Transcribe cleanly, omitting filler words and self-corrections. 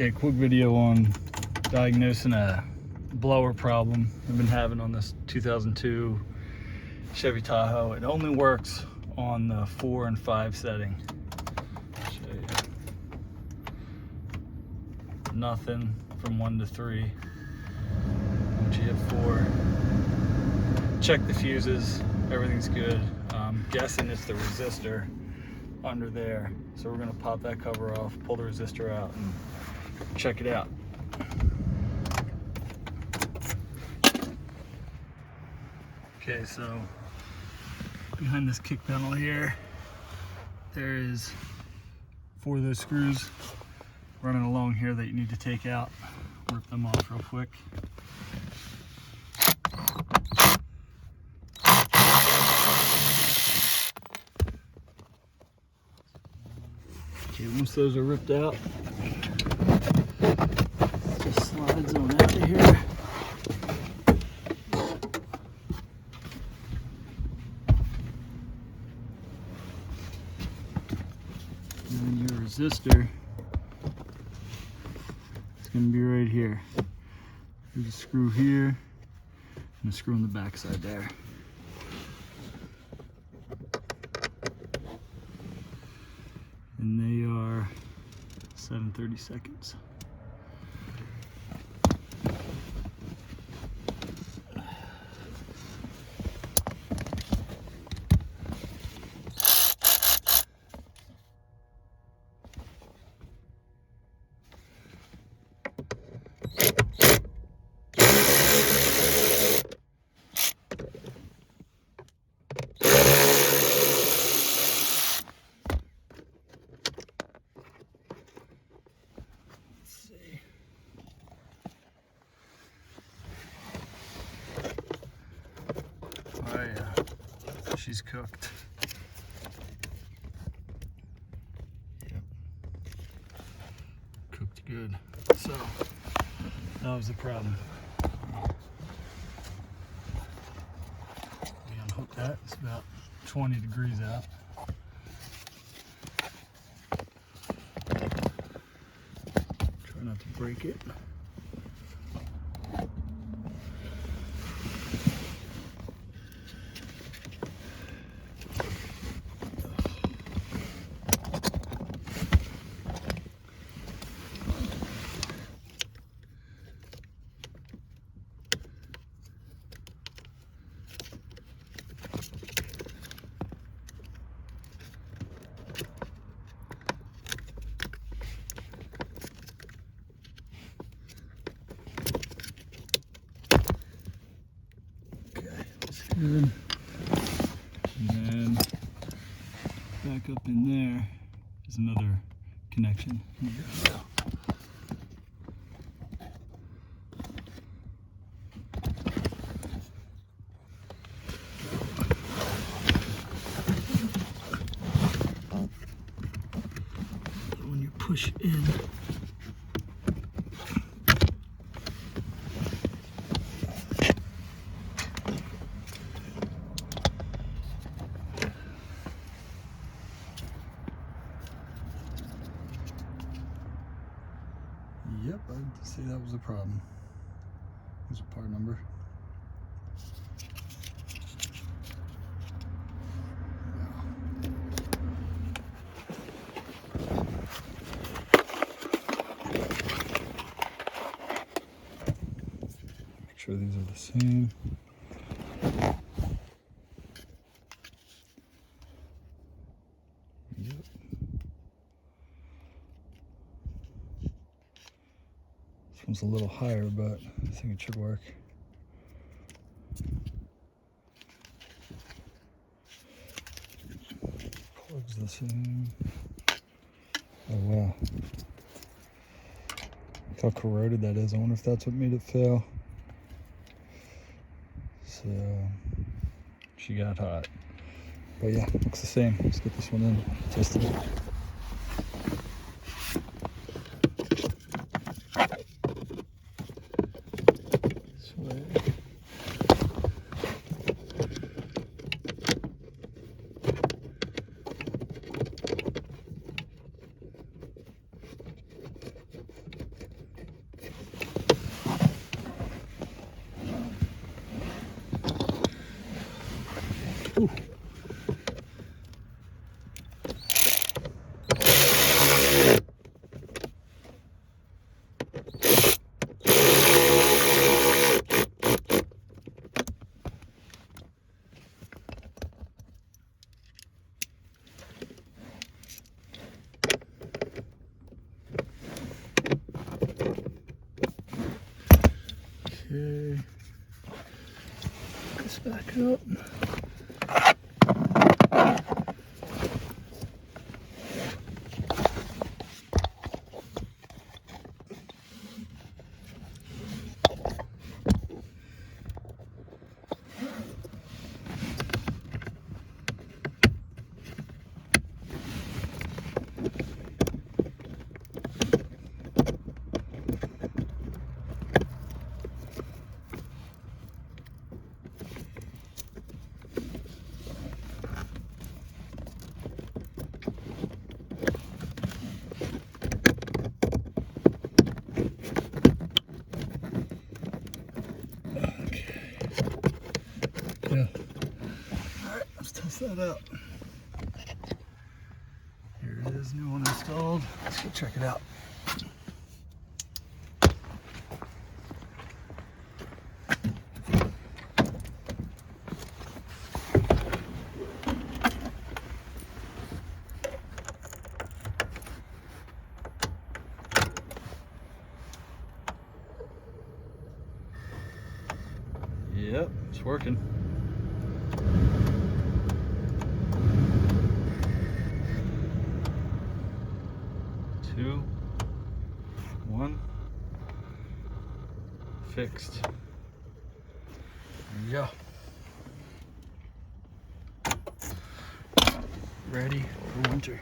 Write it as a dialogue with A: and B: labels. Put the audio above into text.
A: Okay, quick video on diagnosing a blower problem I've been having on this 2002 Chevy Tahoe. It only works on the 4 and 5 setting. I'll show you. Nothing from 1 to 3. Once you hit 4, check the fuses, everything's good. I'm guessing it's the resistor under there. So we're gonna pop that cover off, pull the resistor out, and check it out. Okay, so behind this kick panel here, there is 4 of those screws running along here that you need to take out. Rip them off real quick. Okay, once those are ripped out, just slides on out of here. And then your resistor is going to be right here. There's a screw here and a screw on the back side there. And they are 7/32. Oh yeah, she's cooked. Yep, cooked good. So that was the problem. We unhook that. It's about 20 degrees out. Try not to break it. Good. And then back up in there is another connection. Here we go. When you push in, yep, I'd say that was the problem. Here's a part number. Make sure these are the same. Yep. This one's a little higher, but I think it should work. Plugs the same. Oh wow. Look how corroded that is. I wonder if that's what made it fail. So she got hot. But yeah, looks the same. Let's get this one in, test it. This way. Okay, this back up. Yeah. Alright, let's test that out. Here it is, new one installed. Let's go check it out. Yep, it's working. Two, one, fixed. There you go. Ready for winter.